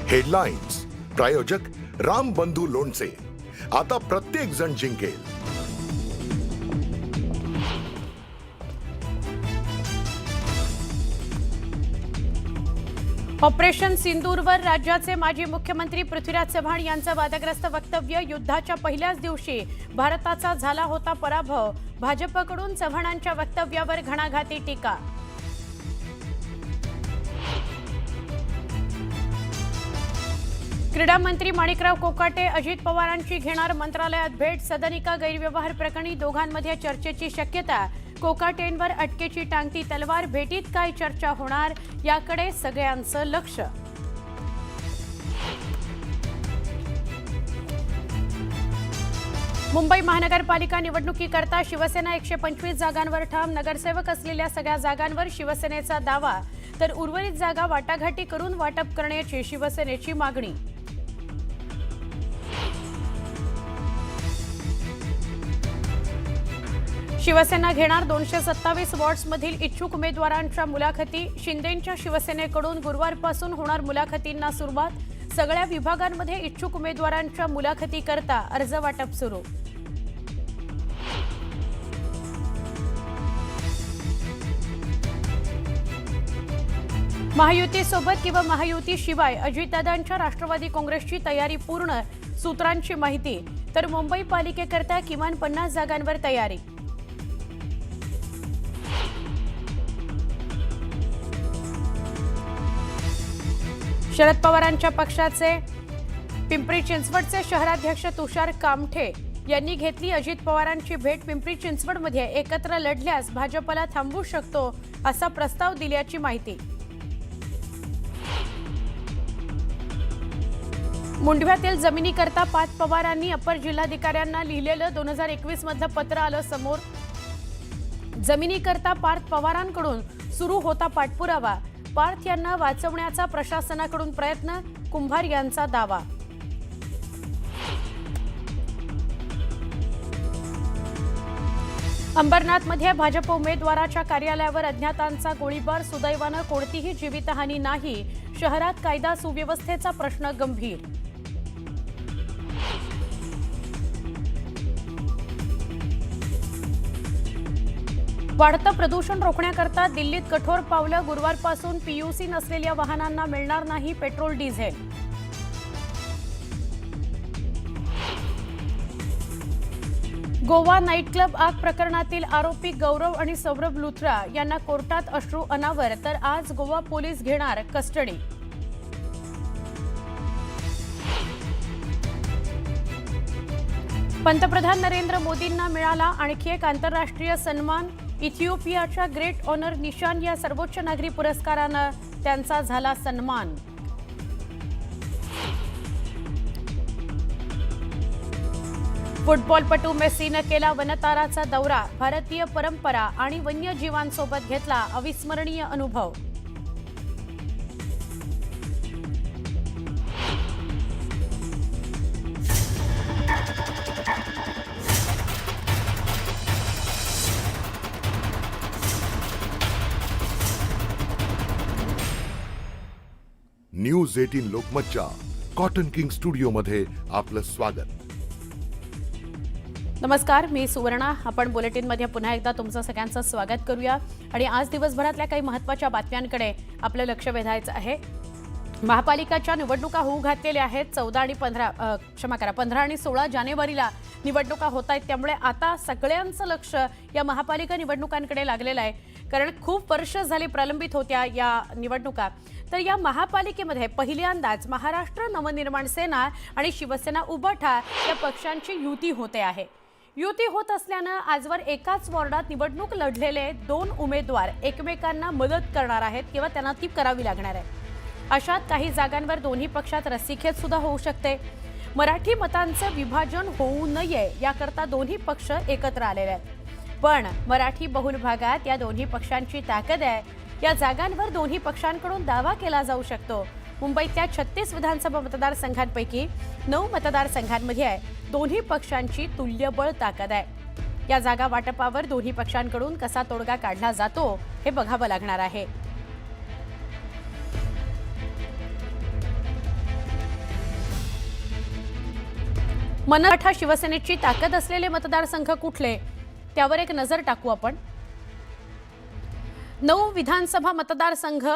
Headlines प्रायोजक राम बंधू लोणचे. आता प्रत्येक जण जिंकेल. ऑपरेशन सिंदूरवर राज्याचे माजी मुख्यमंत्री पृथ्वीराज चव्हाण यांचं वादग्रस्त वक्तव्य. युद्धाच्या पहिल्याच दिवशी भारताचा झाला होता पराभव. भाजपकडून चव्हाणांच्या वक्तव्यावर घणाघाती टीका. क्रीडा मंत्री माणिकराव कोकाटे अजित पवारांची घेणार मंत्रालयात भेट. सदनिका गैरव्यवहार प्रकरणी दोघांमध्ये चर्चेची शक्यता. कोकाटेंवर अटकेची टांगती तलवार. भेटीत काय चर्चा होणार याकडे सगळ्यांचं लक्ष. मुंबई महानगरपालिका निवडणुकीकरता शिवसेना 125 जागांवर ठाम. नगरसेवक असलेल्या सगळ्या जागांवर शिवसेनेचा दावा, तर उर्वरित जागा वाटाघाटी करून वाटप करण्याची शिवसेनेची मागणी. शिवसेना घेणार 227 वॉर्ड्समधील इच्छुक उमेदवारांच्या मुलाखती. शिंदेंच्या शिवसेनेकडून गुरुवारपासून होणार मुलाखतींना सुरुवात. सगळ्या विभागांमध्ये इच्छुक उमेदवारांच्या मुलाखती करता अर्ज वाटप सुरू. महायुतीसोबत किंवा महायुतीशिवाय अजितदादांच्या राष्ट्रवादी काँग्रेसची तयारी पूर्ण. सूत्रांची माहिती. तर मुंबई पालिकेकरता किमान 50 जागांवर तयारी. शरद पवारांच्या पक्षाचे पिंपरी चिंचवडचे शहराध्यक्ष तुषार कामठे यांनी घेतली अजित पवारांची भेट. पिंपरी चिंचवडमध्ये एकत्र लढल्यास भाजपला थांबवू शकतो असा प्रस्ताव दिल्याची माहिती. मुंढव्यातील जमिनीकरता पार्थ पवारांनी अपर जिल्हाधिकाऱ्यांना लिहिलेलं 2021 मधलं पत्र आलं समोर. जमिनीकरता पार्थ पवारांकडून सुरू होता पाठपुरावा. पार्थ यांना वाचवण्याचा प्रशासनाकडून प्रयत्न. कुंभार यांचा दावा. अंबरनाथमध्ये भाजप उमेदवाराच्या कार्यालयावर अज्ञातांचा गोळीबार. सुदैवानं कोणतीही जीवितहानी नाही. शहरात कायदा सुव्यवस्थेचा प्रश्न गंभीर. वाढतं प्रदूषण रोखण्याकरता दिल्लीत कठोर पावलं. गुरुवारपासून पीयूसी नसलेल्या वाहनांना मिळणार नाही petrol diesel. Goa night club आग प्रकरणातील आरोपी गौरव आणि सौरभ लुथरा यांना कोर्टात अश्रू अनावर. तर आज गोवा पोलीस घेणार कस्टडी. पंतप्रधान नरेंद्र मोदींना मिळाला आणखी एक आंतरराष्ट्रीय सन्मान. इथिओपियाच्या ग्रेट ऑनर निशान या सर्वोच्च नागरी पुरस्कारानं त्यांचा झाला सन्मान. फुटबॉलपटू मेसीनं केला वनताराचा दौरा. भारतीय परंपरा आणि वन्यजीवांसोबत घेतला अविस्मरणीय अनुभव. न्यूज 18 लोकमतच्या कॉटन किंग स्टुडिओमध्ये आपलं स्वागत. नमस्कार, मी सुवर्णा. आपण बुलेटिनमध्ये पुन्हा एकदा तुमचं सगळ्यांचं स्वागत करूया. आणि आज दिवसभरातल्या काही महत्त्वाच्या बातम्यांकडे आपलं लक्ष वेधायचं आहे. महापालिकाच्या निवडणुका होऊ घातलेल्या आहेत. 15 आणि 16 जानेवारीला निवडणुका होत आहेत. त्यामुळे आता सगळ्यांचं लक्ष या महापालिका निवडणुकांकडे लागलेलं आहे. कारण खूप वर्ष झाली प्रलंबित होत्या या निवडणुका. तर या महापालिकेमध्ये पहिल्यांदाच महाराष्ट्र नवनिर्माण सेना आणि शिवसेना उभाठा या पक्षांची युती होते आहे. युती होत असल्यानं आजवर एकाच वॉर्डात निवडणूक लढलेले 2 उमेदवार एकमेकांना मदत करणार आहेत किंवा त्यांना ती करावी लागणार आहे. अशात काही जागांवर दोन्ही पक्षात रस्सीखेच सुद्धा होऊ शकते. मराठी मतांचं विभाजन होऊ नये याकरता दोन्ही पक्ष एकत्र आलेले आहेत. पण मराठी बहुल भागात या दोन्ही पक्षांची ताकद आहे. या जागांवर दोन्ही पक्षांकडून दावा केला जाऊ शकतो. मुंबईतल्या 36 विधानसभा मतदारसंघांपैकी 9 मतदारसंघांमध्ये दोन्ही पक्षांची तुल्यबळ ताकद आहे. या जागा वाटपावर दोन्ही पक्षांकडून कसा तोडगा काढला जातो हे बघावं लागणार आहे. मराठा शिवसेनेची ताकद असलेले मतदारसंघ कुठले, त्यावर एक नजर टाकू आपण. 9 विधानसभा मतदारसंघ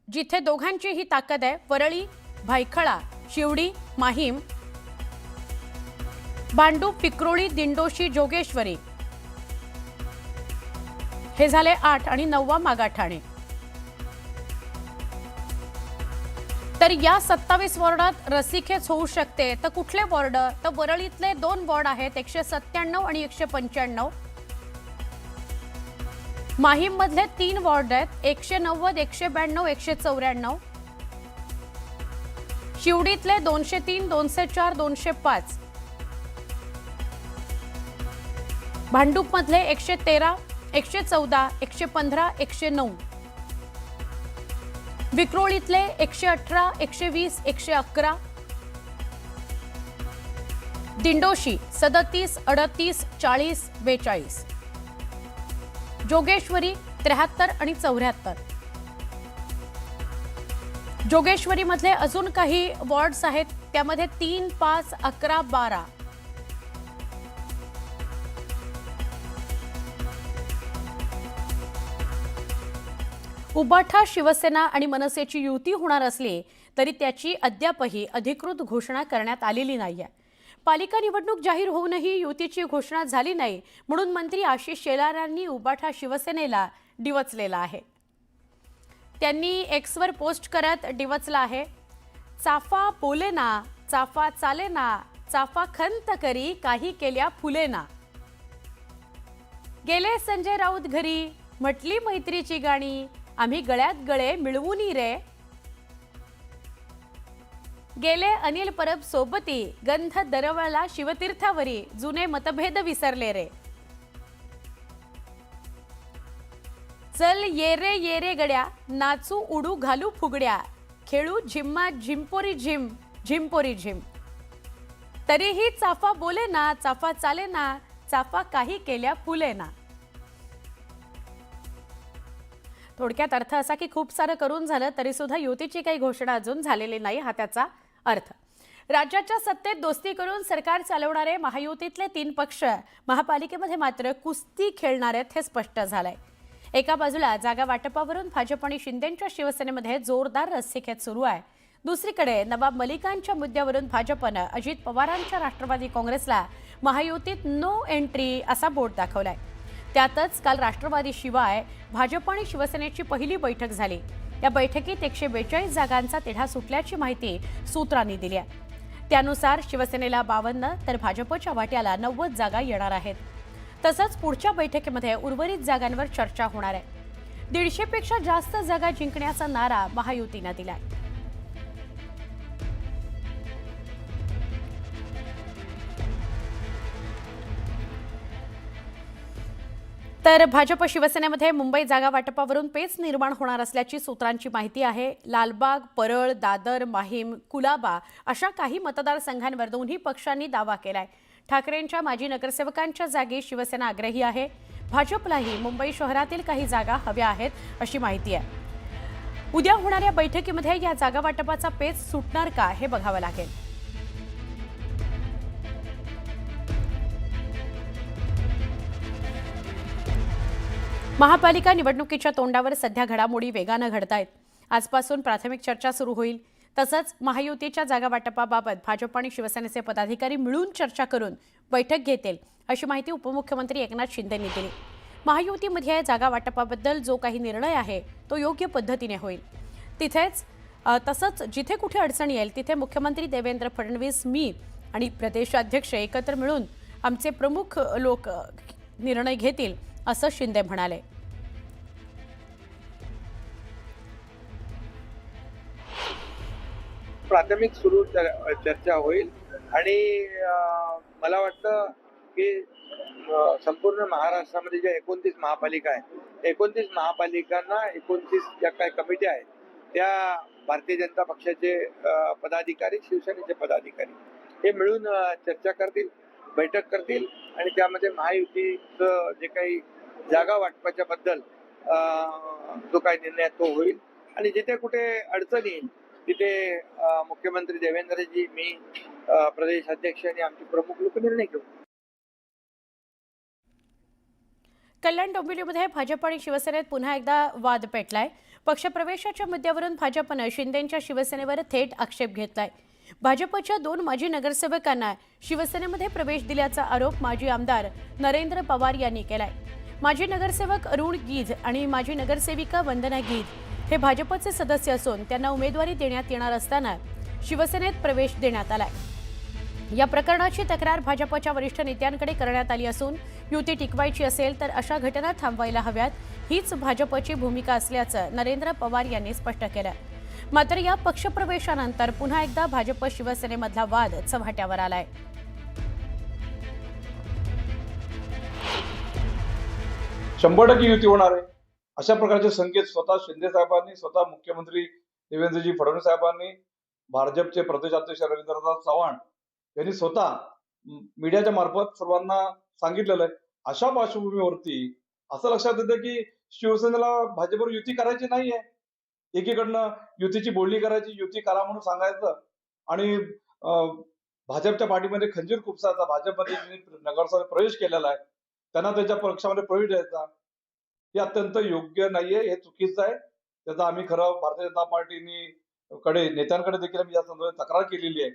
जिथे दोघांचीही ताकद आहे. वरळी, भायखळा, शिवडी, माहीम, भांडूप, विक्रोळी, दिंडोशी, जोगेश्वरी हे झाले 8 आणि 9वा मागाठाणे. तर या 27 वॉर्डात रस्सीखेच होऊ शकते. तर कुठले वॉर्ड? तर वरळीतले 2 वॉर्ड आहेत, 197 आणि 195. माहीम मधले 3 वॉर्ड आहेत, 190, 192, 194. शिवडीतले 203, 204, 205. भांडूप मधले 113, 114, 115, 109. विक्रोळीतले 118, 120, 111. दिंडोशी 37, 38, 40, 42. जोगेश्वरी 73 आणि 74. जोगेश्वरी मधले अजून काही वॉर्ड्स आहेत, त्यामध्ये 3, 5, 11, 12. उबाठा, शिवसेना आणि मनसेची युती होणार असली तरी त्याची अद्यापही अधिकृत घोषणा करण्यात आलेली नाहीये. पालिका निवडणूक जाहीर होऊनही युतीची घोषणा झाली नाही, म्हणून मंत्री आशिष शेलार यांनी उबाठा शिवसेनेला डिवचलेला आहे. त्यांनी एक्सवर पोस्ट करत डिवचला आहे, चाफा बोलेना, चाफा चालेना, चाफा खंत करी, काही केल्या फुलेना. गेले संजय राऊत घरी, म्हटली मैत्रीची गाणी, आम्ही गळ्यात गळे मिळवूनी रे. गेले अनिल परब सोबती, गंध दरवळला शिवतीर्थावरी, जुने मतभेद विसरले रे. चल ये रे गड्या, नाचू उडू घालू फुगड्या, खेळू झिम्मा झिंपोरी झिम, झिंपोरी झिम. तरीही चाफा बोले ना, चाफा चाले ना, चाफा काही केल्या फुले ना. थोडक्यात अर्थ असा की खूप सारं करून झालं तरी सुद्धा युतीची काही घोषणा अजून झालेली नाही, हा त्याचा अर्थ. राज्याच्या सत्तेत दोस्ती करून सरकार चालवणारे महायुतीतले 3 पक्ष महापालिकेमध्ये मात्र कुस्ती खेळणार आहेत, हे स्पष्ट झालंय. एका बाजूला जागा वाटपावरून भाजप आणि शिंदेंच्या शिवसेनेमध्ये जोरदार रस्सीखेच सुरू आहे. दुसरीकडे नवाब मलिकांच्या मुद्द्यावरून भाजपनं अजित पवारांच्या राष्ट्रवादी काँग्रेसला महायुतीत नो एंट्री असा बोर्ड दाखवलाय. त्यातच काल राष्ट्रवादी शिवाय भाजप आणि शिवसेनेची पहिली बैठक झाली. या बैठकीत 142 जागांचा तिढा सुटल्याची माहिती सूत्रांनी दिली आहे. त्यानुसार शिवसेनेला 52 तर भाजपच्या वाट्याला 90 जागा येणार आहेत. तसंच पुढच्या बैठकीमध्ये उर्वरित जागांवर चर्चा होणार आहे. 150 पेक्षा जास्त जागा जिंकण्याचा नारा महायुतीनं दिलाय. तर भाजप शिवसेनेमध्ये मुंबई जागा वाटपावरून पेच निर्माण होणार असल्याची सूत्रांची माहिती आहे. लालबाग, परळ, दादर, माहीम, कुलाबा अशा काही मतदारसंघांवर दोन्ही पक्षांनी दावा केलाय. ठाकरेंच्या माजी नगरसेवकांच्या जागी शिवसेना आग्रही आहे. भाजपलाही मुंबई शहरातील काही जागा हव्या आहेत अशी माहिती आहे. उद्या होणाऱ्या बैठकीमध्ये या जागा वाटपाचा पेच सुटणार का हे बघावं लागेल. महापालिका निवडणुकीच्या तोंडावर सध्या घडामोडी वेगानं घडतायत. आजपासून प्राथमिक चर्चा सुरू होईल. तसंच महायुतीच्या जागा वाटपाबाबत भाजप आणि शिवसेनेचे पदाधिकारी मिळून चर्चा करून बैठक घेतील अशी माहिती उपमुख्यमंत्री एकनाथ शिंदेंनी दिली. महायुतीमध्ये जागा वाटपाबद्दल जो काही निर्णय आहे तो योग्य पद्धतीने होईल. तसंच जिथे कुठे अडचण येईल तिथे मुख्यमंत्री देवेंद्र फडणवीस, मी आणि प्रदेशाध्यक्ष एकत्र मिळून आमचे प्रमुख लोक निर्णय घेतील असं शिंदे म्हणाले. प्राथमिक सुरू चर्चा होईल आणि मला वाटतं की संपूर्ण महाराष्ट्रामध्ये ज्या 29 महापालिका आहेत, 29 महापालिकांना 29 ज्या काही कमिट्या आहेत त्या भारतीय जनता पक्षाचे पदाधिकारी, शिवसेनेचे पदाधिकारी हे मिळून चर्चा करतील, बैठक करतील आणि त्यामध्ये महायुतीचं जे काही जागा वाटपाच्या बद्दल जो काही निर्णय तो होईल आणि जिथे कुठे अडचण येईल तिथे मुख्यमंत्री देवेंद्रजी, मी, प्रदेश अध्यक्ष आणि आमचे प्रमुख लोक निर्णय घेऊ. कल्याण डोंबिवलीमध्ये भाजप आणि शिवसेनेत पुन्हा एकदा वाद पेटलाय. पक्षप्रवेशाच्या मुद्द्यावरून भाजपनं शिंदेंच्या शिवसेनेवर थेट आक्षेप घेतलाय. भाजपच्या 2 माजी नगरसेवकांना शिवसेनेमध्ये प्रवेश दिल्याचा आरोप माजी आमदार नरेंद्र पवार यांनी केलाय. माजी नगरसेवक अरुण गीज आणि माजी नगरसेविका वंदना गीज हे भाजपचे सदस्य असून त्यांना उमेदवारी देण्यात येणार असताना शिवसेनेत प्रवेश देण्यात आलाय. या प्रकरणाची तक्रार भाजपच्या वरिष्ठ नेत्यांकडे करण्यात आली असून युती टिकवायची असेल तर अशा घटना थांबवायला हव्यात, हीच भाजपची भूमिका असल्याचं नरेंद्र पवार यांनी स्पष्ट केलं. मात्र या पक्षप्रवेशानंतर पुन्हा एकदा भाजप शिवसेनेमधला वाद चव्हाट्यावर आलाय. शंभर टक्के युती होणार आहे अशा प्रकारचे संकेत स्वतः शिंदे साहेबांनी, स्वतः मुख्यमंत्री देवेंद्रजी फडणवीस साहेबांनी, भाजपचे प्रदेशाध्यक्ष रवींद्रनाथ चव्हाण यांनी स्वतः मीडियाच्या मार्फत सर्वांना सांगितलेलं आहे. अशा पार्श्वभूमीवरती असं लक्षात येतं की शिवसेनेला भाजपवर युती करायची नाहीये. एकीकडनं युतीची बोलणी करायची, युती करा म्हणून सांगायचं आणि भाजपच्या पाठीमध्ये खंजीर खुपसायचा. भाजपमध्ये नगरसेवक प्रवेश केलेला आहे, त्यांना त्यांच्या पक्षामध्ये प्रवेश द्यायचा, हे अत्यंत योग्य नाहीये, हे चुकीचं आहे. त्याचा आम्ही खरं भारतीय जनता पार्टीने नेत्यांकडे देखील आम्ही या संदर्भात तक्रार केलेली आहे.